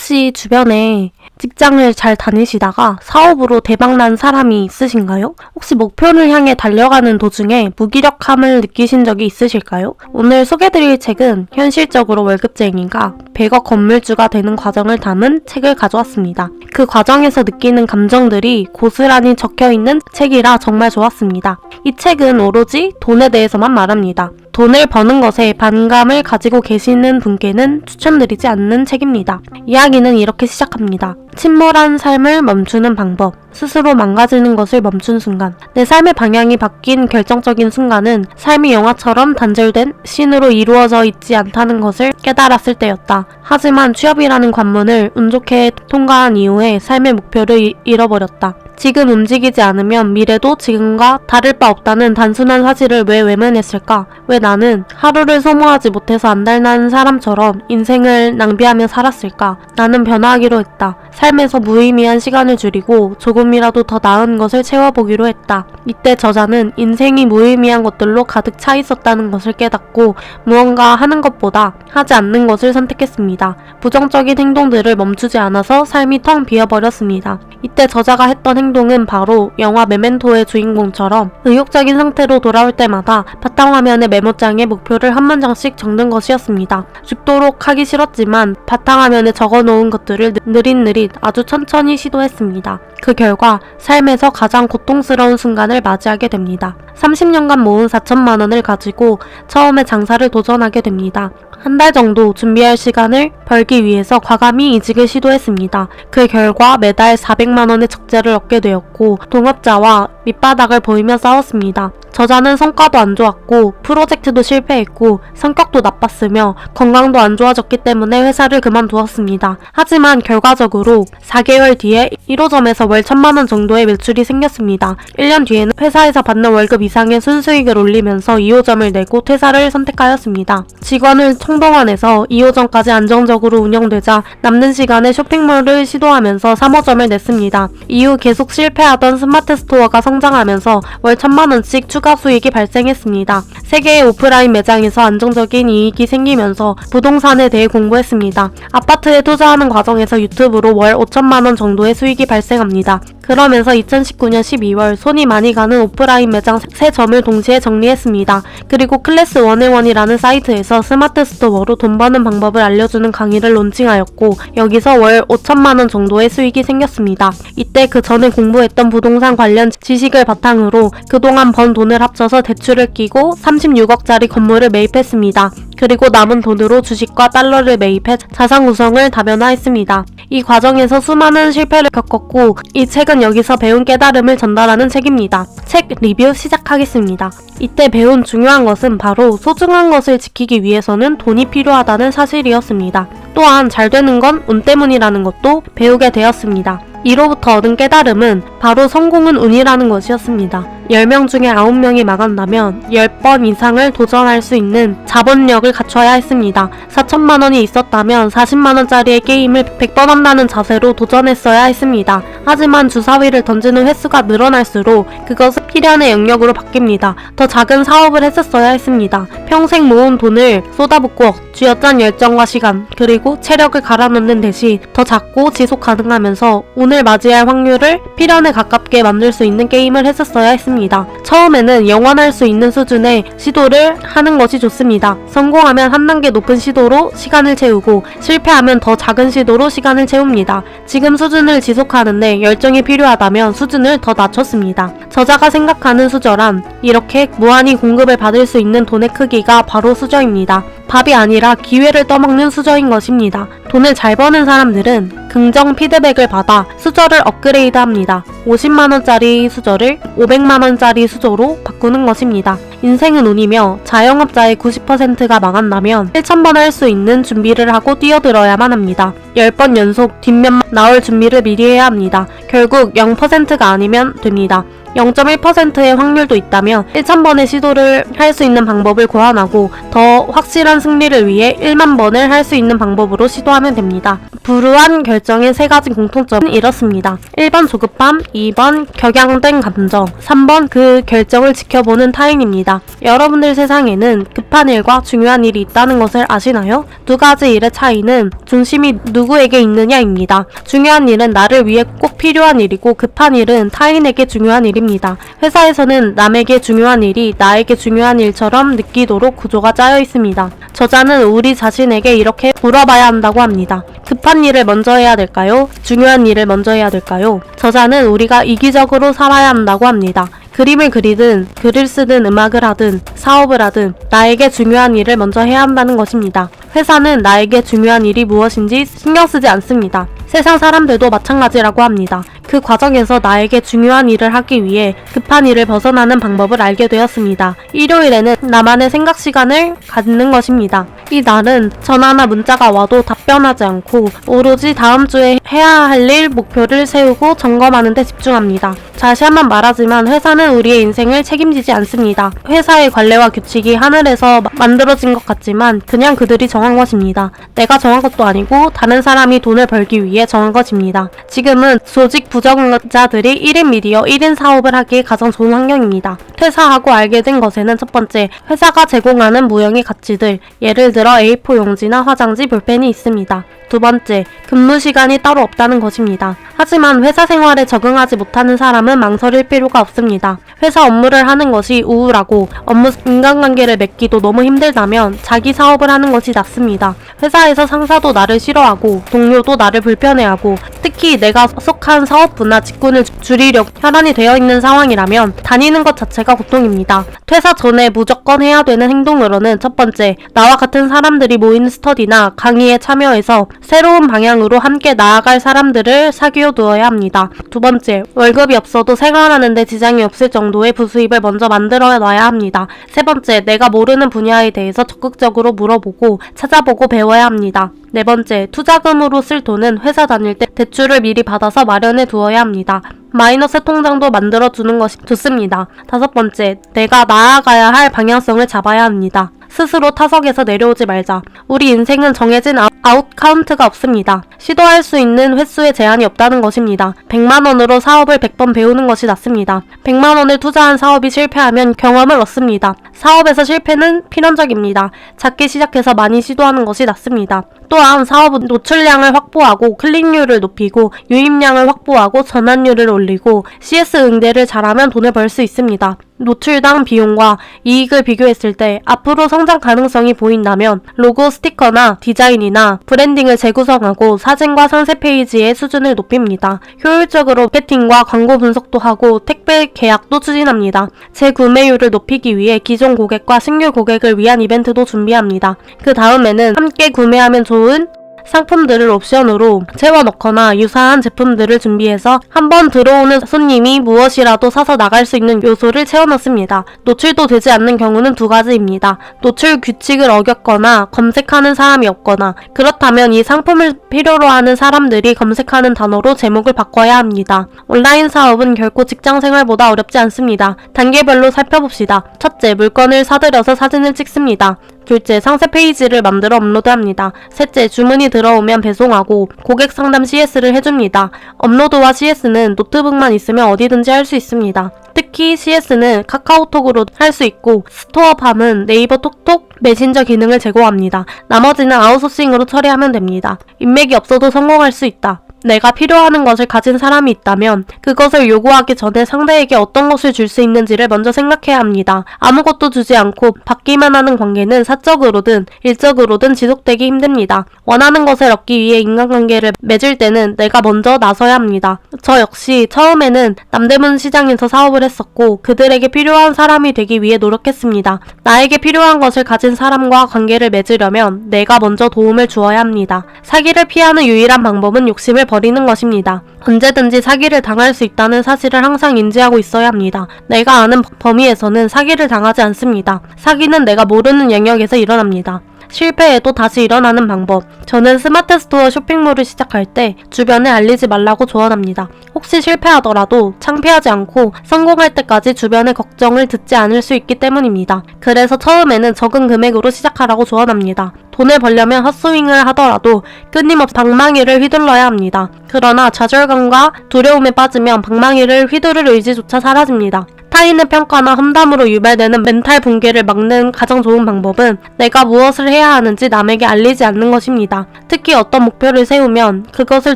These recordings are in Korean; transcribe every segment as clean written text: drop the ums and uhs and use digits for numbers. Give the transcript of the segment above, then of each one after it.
혹시 주변에 직장을 잘 다니시다가 사업으로 대박난 사람이 있으신가요? 혹시 목표를 향해 달려가는 도중에 무기력함을 느끼신 적이 있으실까요? 오늘 소개드릴 책은 현실적으로 월급쟁이가 100억 건물주가 되는 과정을 담은 책을 가져왔습니다. 그 과정에서 느끼는 감정들이 고스란히 적혀있는 책이라 정말 좋았습니다. 이 책은 오로지 돈에 대해서만 말합니다. 돈을 버는 것에 반감을 가지고 계시는 분께는 추천드리지 않는 책입니다. 이야기는 이렇게 시작합니다. 침몰한 삶을 멈추는 방법. 스스로 망가지는 것을 멈춘 순간. 내 삶의 방향이 바뀐 결정적인 순간은 삶이 영화처럼 단절된 씬으로 이루어져 있지 않다는 것을 깨달았을 때였다. 하지만 취업이라는 관문을 운 좋게 통과한 이후에 삶의 목표를 잃어버렸다. 지금 움직이지 않으면 미래도 지금과 다를 바 없다는 단순한 사실을 왜 외면했을까? 왜 나는 하루를 소모하지 못해서 안달나는 사람처럼 인생을 낭비하며 살았을까? 나는 변화하기로 했다. 삶에서 무의미한 시간을 줄이고 조금이라도 더 나은 것을 채워보기로 했다. 이때 저자는 인생이 무의미한 것들로 가득 차 있었다는 것을 깨닫고 무언가 하는 것보다 하지 않는 것을 선택했습니다. 부정적인 행동들을 멈추지 않아서 삶이 텅 비어버렸습니다. 이때 저자가 했던 행동은 바로 영화 메멘토의 주인공처럼 의욕적인 상태로 돌아올 때마다 바탕화면의 메모장에 목표를 한 문장씩 적는 것이었습니다. 죽도록 하기 싫었지만 바탕화면에 적어놓은 것들을 느릿느릿 아주 천천히 시도했습니다. 그 결과 삶에서 가장 고통스러운 순간을 맞이하게 됩니다. 30년간 모은 4천만 원을 가지고 처음에 장사를 도전하게 됩니다. 한 달 정도 준비할 시간을 벌기 위해서 과감히 이직을 시도했습니다. 그 결과 매달 400만 원의 적자를 얻게 되었고 동업자와 밑바닥을 보이며 싸웠습니다. 저자는 성과도 안 좋았고 프로젝트도 실패했고 성격도 나빴으며 건강도 안 좋아졌기 때문에 회사를 그만두었습니다. 하지만 결과적으로 4개월 뒤에 1호점에서 월 1,000만 원 정도의 매출이 생겼습니다. 1년 뒤에는 회사에서 받는 월급 이상의 순수익을 올리면서 2호점을 내고 퇴사를 선택하였습니다. 직원을 총동원해서 2호점까지 안정적으로 운영되자 남는 시간에 쇼핑몰을 시도하면서 3호점을 냈습니다. 이후 계속 실패하던 스마트 스토어가 성장하면서 월 1,000만 원씩 추가 수익이 발생했습니다. 3개의 오프라인 매장에서 안정적인 이익이 생기면서 부동산에 대해 공부했습니다. 아파트에 투자하는 과정에서 유튜브로 월 5천만 원 정도의 수익이 발생합니다. 그러면서 2019년 12월 손이 많이 가는 오프라인 매장 3점을 동시에 정리했습니다. 그리고 클래스 101이라는 사이트에서 스마트 스토어로 돈 버는 방법을 알려주는 강의를 론칭하였고 여기서 월 5천만 원 정도의 수익이 생겼습니다. 이때 그 전에 공부했던 부동산 관련 지식을 바탕으로 그동안 번 돈을 합쳐서 대출을 끼고 36억짜리 건물을 매입했습니다. 그리고 남은 돈으로 주식과 달러를 매입해 자산 구성을 다변화했습니다. 이 과정에서 수많은 실패를 겪었고 이 책은 여기서 배운 깨달음을 전달하는 책입니다. 책 리뷰 시작하겠습니다. 이때 배운 중요한 것은 바로 소중한 것을 지키기 위해서는 돈이 필요하다는 사실이었습니다. 또한 잘 되는 건 운 때문이라는 것도 배우게 되었습니다. 이로부터 얻은 깨달음은 바로 성공은 운이라는 것이었습니다. 10명 중에 9명이 망한다면 10번 이상을 도전할 수 있는 자본력을 갖춰야 했습니다. 4천만 원이 있었다면 40만 원짜리의 게임을 100번 한다는 자세로 도전했어야 했습니다. 하지만 주사위를 던지는 횟수가 늘어날수록 그것은 필연의 영역으로 바뀝니다. 더 작은 사업을 했었어야 했습니다. 평생 모은 돈을 쏟아붓고 쥐어짠 열정과 시간 그리고 체력을 갈아넣는 대신 더 작고 지속 가능하면서 운을 맞이할 확률을 필연에 가깝게 만들 수 있는 게임을 했었어야 했습니다. 처음에는 영원할 수 있는 수준의 시도를 하는 것이 좋습니다. 성공하면 한 단계 높은 시도로 시간을 채우고 실패하면 더 작은 시도로 시간을 채웁니다. 지금 수준을 지속하는데 열정이 필요하다면 수준을 더 낮췄습니다. 저자가 생각하는 수저란 이렇게 무한히 공급을 받을 수 있는 돈의 크기가 바로 수저입니다. 밥이 아니라 기회를 떠먹는 수저인 것입니다. 돈을 잘 버는 사람들은 긍정 피드백을 받아 수저를 업그레이드합니다. 50만원짜리 수저를 500만원짜리 수저로 바꾸는 것입니다. 인생은 운이며 자영업자의 90%가 망한다면 1,000번 할 수 있는 준비를 하고 뛰어들어야만 합니다. 10번 연속 뒷면 나올 준비를 미리 해야 합니다. 결국 0%가 아니면 됩니다. 0.1%의 확률도 있다면 1000번의 시도를 할 수 있는 방법을 고안하고 더 확실한 승리를 위해 1만 번을 할 수 있는 방법으로 시도하면 됩니다. 불우한 결정의 3가지 공통점은 이렇습니다. 1번 조급함, 2번 격양된 감정, 3번 그 결정을 지켜보는 타인입니다. 여러분들 세상에는 급한 일과 중요한 일이 있다는 것을 아시나요? 두 가지 일의 차이는 중심이 누구에게 있느냐입니다. 중요한 일은 나를 위해 꼭 필요한 일이고 급한 일은 타인에게 중요한 일입니다. 회사에서는 남에게 중요한 일이 나에게 중요한 일처럼 느끼도록 구조가 짜여 있습니다. 저자는 우리 자신에게 이렇게 물어봐야 한다고 합니다. 급한 일을 먼저 해야 될까요? 중요한 일을 먼저 해야 될까요? 저자는 우리가 이기적으로 살아야 한다고 합니다. 그림을 그리든 글을 쓰든 음악을 하든 사업을 하든 나에게 중요한 일을 먼저 해야 한다는 것입니다. 회사는 나에게 중요한 일이 무엇인지 신경 쓰지 않습니다. 세상 사람들도 마찬가지라고 합니다. 그 과정에서 나에게 중요한 일을 하기 위해 급한 일을 벗어나는 방법을 알게 되었습니다. 일요일에는 나만의 생각 시간을 갖는 것입니다. 이 날은 전화나 문자가 와도 답변하지 않고 오로지 다음 주에 해야 할 일 목표를 세우고 점검하는 데 집중합니다. 다시 한번 말하지만 회사는 우리의 인생을 책임지지 않습니다. 회사의 관례와 규칙이 하늘에서 만들어진 것 같지만 그냥 그들이 정한 것입니다. 내가 정한 것도 아니고 다른 사람이 돈을 벌기 위해 정한 것입니다. 지금은 조직 부정자들이 1인 미디어, 1인 사업을 하기에 가장 좋은 환경입니다. 퇴사하고 알게 된 것에는 첫 번째, 회사가 제공하는 무형의 가치들, 예를 들어 A4 용지나 화장지, 볼펜이 있습니다. 두 번째, 근무 시간이 따로 없다는 것입니다. 하지만 회사 생활에 적응하지 못하는 사람은 망설일 필요가 없습니다. 회사 업무를 하는 것이 우울하고 업무 인간관계를 맺기도 너무 힘들다면 자기 사업을 하는 것이 낫습니다. 회사에서 상사도 나를 싫어하고 동료도 나를 불편해하고 특히 내가 속한 사업부나 직군을 줄이려고 혈안이 되어 있는 상황이라면 다니는 것 자체가 고통입니다. 퇴사 전에 무조건 해야 되는 행동으로는 첫 번째, 나와 같은 사람들이 모이는 스터디나 강의에 참여해서 새로운 방향으로 함께 나아갈 사람들을 사귀어 두어야 합니다. 두 번째, 월급이 없어도 생활하는 데 지장이 없을 정도의 부수입을 먼저 만들어 놔야 합니다. 세 번째, 내가 모르는 분야에 대해서 적극적으로 물어보고 찾아보고 배워야 합니다. 네 번째, 투자금으로 쓸 돈은 회사 다닐 때 대출을 미리 받아서 마련해 두어야 합니다. 마이너스 통장도 만들어주는 것이 좋습니다. 다섯 번째, 내가 나아가야 할 방향성을 잡아야 합니다. 스스로 타석에서 내려오지 말자. 우리 인생은 정해진 아웃 카운트가 없습니다. 시도할 수 있는 횟수의 제한이 없다는 것입니다. 100만원으로 사업을 100번 배우는 것이 낫습니다. 100만원을 투자한 사업이 실패하면 경험을 얻습니다. 사업에서 실패는 필연적입니다. 작게 시작해서 많이 시도하는 것이 낫습니다. 또한 사업은 노출량을 확보하고 클릭률을 높이고 유입량을 확보하고 전환율을 올리고 CS 응대를 잘하면 돈을 벌 수 있습니다. 노출당 비용과 이익을 비교했을 때 앞으로 성장 가능성이 보인다면 로고 스티커나 디자인이나 브랜딩을 재구성하고 사진과 상세 페이지의 수준을 높입니다. 효율적으로 마케팅과 광고 분석도 하고 택배 계약도 추진합니다. 재구매율을 높이기 위해 기존 고객과 신규 고객을 위한 이벤트도 준비합니다. 그 다음에는 함께 구매하면 좋은 상품들을 옵션으로 채워넣거나 유사한 제품들을 준비해서 한번 들어오는 손님이 무엇이라도 사서 나갈 수 있는 요소를 채워넣습니다. 노출도 되지 않는 경우는 두 가지입니다. 노출 규칙을 어겼거나 검색하는 사람이 없거나 그렇다면 이 상품을 필요로 하는 사람들이 검색하는 단어로 제목을 바꿔야 합니다. 온라인 사업은 결코 직장 생활보다 어렵지 않습니다. 단계별로 살펴봅시다. 첫째, 물건을 사들여서 사진을 찍습니다. 둘째, 상세 페이지를 만들어 업로드합니다. 셋째, 주문이 들어오면 배송하고 고객 상담 CS를 해줍니다. 업로드와 CS는 노트북만 있으면 어디든지 할 수 있습니다. 특히 CS는 카카오톡으로 할 수 있고 스토어팜은 네이버 톡톡 메신저 기능을 제공합니다. 나머지는 아웃소싱으로 처리하면 됩니다. 인맥이 없어도 성공할 수 있다. 내가 필요하는 것을 가진 사람이 있다면 그것을 요구하기 전에 상대에게 어떤 것을 줄 수 있는지를 먼저 생각해야 합니다. 아무것도 주지 않고 받기만 하는 관계는 사적으로든 일적으로든 지속되기 힘듭니다. 원하는 것을 얻기 위해 인간관계를 맺을 때는 내가 먼저 나서야 합니다. 저 역시 처음에는 남대문 시장에서 사업을 했었고 그들에게 필요한 사람이 되기 위해 노력했습니다. 나에게 필요한 것을 가진 사람과 관계를 맺으려면 내가 먼저 도움을 주어야 합니다. 사기를 피하는 유일한 방법은 욕심을 버리는 것입니다. 언제든지 사기를 당할 수 있다는 사실을 항상 인지하고 있어야 합니다. 내가 아는 범위에서는 사기를 당하지 않습니다. 사기는 내가 모르는 영역에서 일어납니다. 실패해도 다시 일어나는 방법. 저는 스마트 스토어 쇼핑몰을 시작할 때 주변에 알리지 말라고 조언합니다. 혹시 실패하더라도 창피하지 않고 성공할 때까지 주변의 걱정을 듣지 않을 수 있기 때문입니다. 그래서 처음에는 적은 금액으로 시작하라고 조언합니다. 돈을 벌려면 헛스윙을 하더라도 끊임없이 방망이를 휘둘러야 합니다. 그러나 좌절감과 두려움에 빠지면 방망이를 휘두를 의지조차 사라집니다. 타인의 평가나 험담으로 유발되는 멘탈 붕괴를 막는 가장 좋은 방법은 내가 무엇을 해야 하는지 남에게 알리지 않는 것입니다. 특히 어떤 목표를 세우면 그것을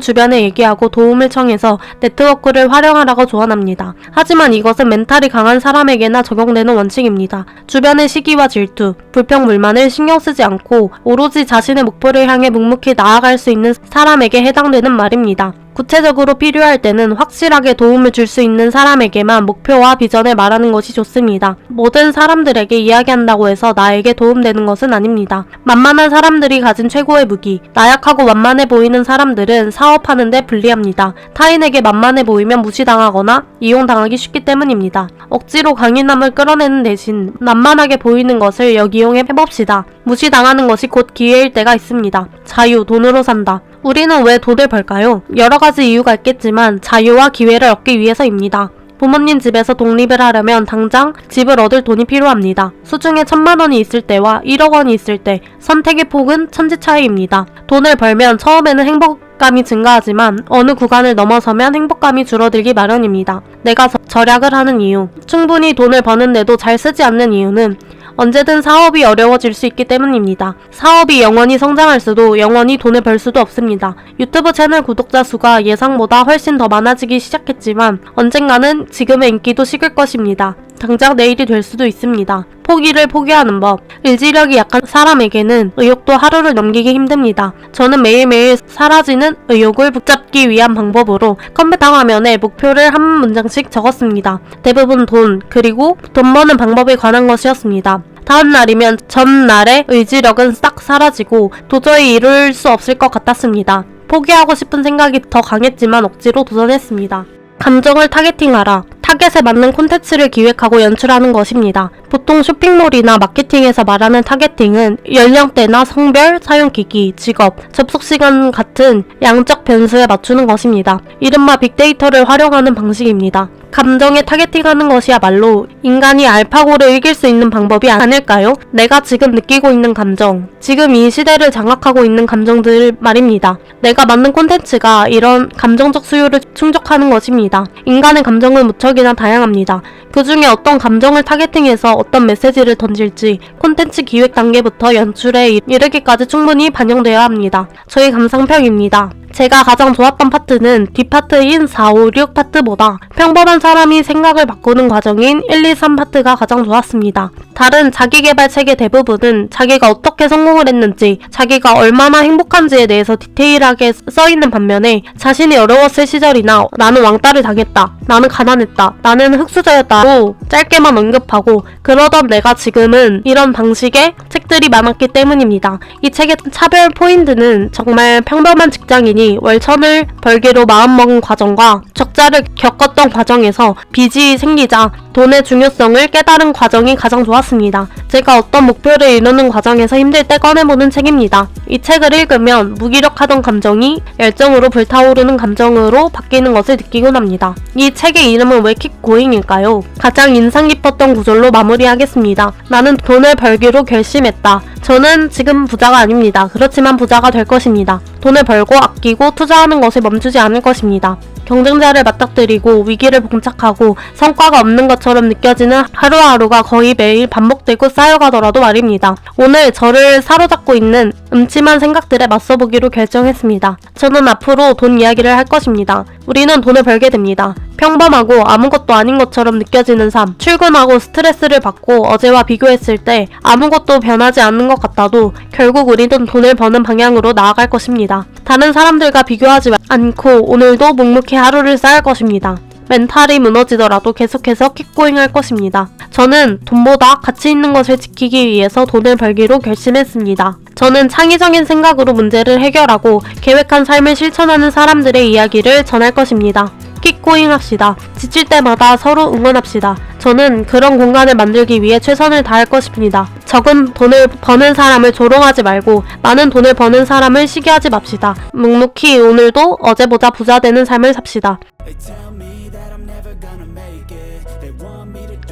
주변에 얘기하고 도움을 청해서 네트워크를 활용하라고 조언합니다. 하지만 이것은 멘탈이 강한 사람에게나 적용되는 원칙입니다. 주변의 시기와 질투, 불평불만을 신경 쓰지 않고 오로지 자신의 목표를 향해 묵묵히 나아갈 수 있는 사람에게 해당되는 말입니다. 구체적으로 필요할 때는 확실하게 도움을 줄 수 있는 사람에게만 목표와 비전을 말하는 것이 좋습니다. 모든 사람들에게 이야기한다고 해서 나에게 도움되는 것은 아닙니다. 만만한 사람들이 가진 최고의 무기, 나약하고 만만해 보이는 사람들은 사업하는 데 불리합니다. 타인에게 만만해 보이면 무시당하거나 이용당하기 쉽기 때문입니다. 억지로 강인함을 끌어내는 대신 만만하게 보이는 것을 역이용해 해봅시다. 무시당하는 것이 곧 기회일 때가 있습니다. 자유, 돈으로 산다. 우리는 왜 돈을 벌까요? 여러 가지 이유가 있겠지만 자유와 기회를 얻기 위해서입니다. 부모님 집에서 독립을 하려면 당장 집을 얻을 돈이 필요합니다. 수중에 1,000만 원이 있을 때와 1억 원이 있을 때 선택의 폭은 천지 차이입니다. 돈을 벌면 처음에는 행복감이 증가하지만 어느 구간을 넘어서면 행복감이 줄어들기 마련입니다. 내가 절약을 하는 이유. 충분히 돈을 버는데도 잘 쓰지 않는 이유는 언제든 사업이 어려워질 수 있기 때문입니다. 사업이 영원히 성장할 수도 영원히 돈을 벌 수도 없습니다. 유튜브 채널 구독자 수가 예상보다 훨씬 더 많아지기 시작했지만 언젠가는 지금의 인기도 식을 것입니다. 당장 내일이 될 수도 있습니다. 포기를 포기하는 법. 의지력이 약한 사람에게는 의욕도 하루를 넘기기 힘듭니다. 저는 매일매일 사라지는 의욕을 붙잡기 위한 방법으로 컴퓨터 화면에 목표를 한 문장씩 적었습니다. 대부분 돈, 그리고 돈 버는 방법에 관한 것이었습니다. 다음 날이면 전날의 의지력은 싹 사라지고 도저히 이룰 수 없을 것 같았습니다. 포기하고 싶은 생각이 더 강했지만 억지로 도전했습니다. 감정을 타겟팅하라. 타겟에 맞는 콘텐츠를 기획하고 연출하는 것입니다. 보통 쇼핑몰이나 마케팅에서 말하는 타겟팅은 연령대나 성별, 사용기기, 직업, 접속시간 같은 양적 변수에 맞추는 것입니다. 이른바 빅데이터를 활용하는 방식입니다. 감정에 타겟팅하는 것이야말로 인간이 알파고를 이길 수 있는 방법이 아닐까요? 내가 지금 느끼고 있는 감정, 지금 이 시대를 장악하고 있는 감정들 말입니다. 내가 만든 콘텐츠가 이런 감정적 수요를 충족하는 것입니다. 인간의 감정은 무척이나 다양합니다. 그 중에 어떤 감정을 타겟팅해서 어떤 메시지를 던질지 콘텐츠 기획 단계부터 연출에 이르기까지 충분히 반영되어야 합니다. 저희 감상평입니다. 제가 가장 좋았던 파트는 뒷파트인 4, 5, 6 파트보다 평범한 사람이 생각을 바꾸는 과정인 1, 2, 3 파트가 가장 좋았습니다. 다른 자기계발 책의 대부분은 자기가 어떻게 성공을 했는지, 자기가 얼마나 행복한지에 대해서 디테일하게 써있는 반면에 자신이 어려웠을 시절이나 나는 왕따를 당했다, 나는 가난했다, 나는 흙수저였다로 짧게만 언급하고 그러던 내가 지금은 이런 방식의 책들이 많았기 때문입니다. 이 책의 차별 포인트는 정말 평범한 직장인이 월천을 벌기로 마음먹은 과정과 적자를 겪었던 과정에서 빚이 생기자 돈의 중요성을 깨달은 과정이 가장 좋았습니다. 제가 어떤 목표를 이루는 과정에서 힘들 때 꺼내보는 책입니다. 이 책을 읽으면 무기력하던 감정이 열정으로 불타오르는 감정으로 바뀌는 것을 느끼곤 합니다. 이 책의 이름은 왜 Keep Going일까요? 가장 인상 깊었던 구절로 마무리하겠습니다. 나는 돈을 벌기로 결심했다. 저는 지금 부자가 아닙니다. 그렇지만 부자가 될 것입니다. 돈을 벌고 아끼고 투자하는 것을 멈추지 않을 것입니다. 경쟁자를 맞닥뜨리고 위기를 봉착하고 성과가 없는 것처럼 느껴지는 하루하루가 거의 매일 반복되고 쌓여가더라도 말입니다. 오늘 저를 사로잡고 있는 음침한 생각들에 맞서보기로 결정했습니다. 저는 앞으로 돈 이야기를 할 것입니다. 우리는 돈을 벌게 됩니다. 평범하고 아무것도 아닌 것처럼 느껴지는 삶, 출근하고 스트레스를 받고 어제와 비교했을 때 아무것도 변하지 않는 것 같아도 결국 우리는 돈을 버는 방향으로 나아갈 것입니다. 다른 사람들과 비교하지 않고 오늘도 묵묵히 하루를 쌓을 것입니다. 멘탈이 무너지더라도 계속해서 킥고잉 할 것입니다. 저는 돈보다 가치 있는 것을 지키기 위해서 돈을 벌기로 결심했습니다. 저는 창의적인 생각으로 문제를 해결하고 계획한 삶을 실천하는 사람들의 이야기를 전할 것입니다. 킥 키포잉합시다. 지칠 때마다 서로 응원합시다. 저는 그런 공간을 만들기 위해 최선을 다할 것입니다. 적은 돈을 버는 사람을 조롱하지 말고 많은 돈을 버는 사람을 시기하지 맙시다. 묵묵히 오늘도 어제보다 부자 되는 삶을 삽시다.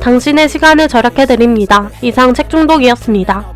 당신의 시간을 절약해드립니다. 이상 책중독이었습니다.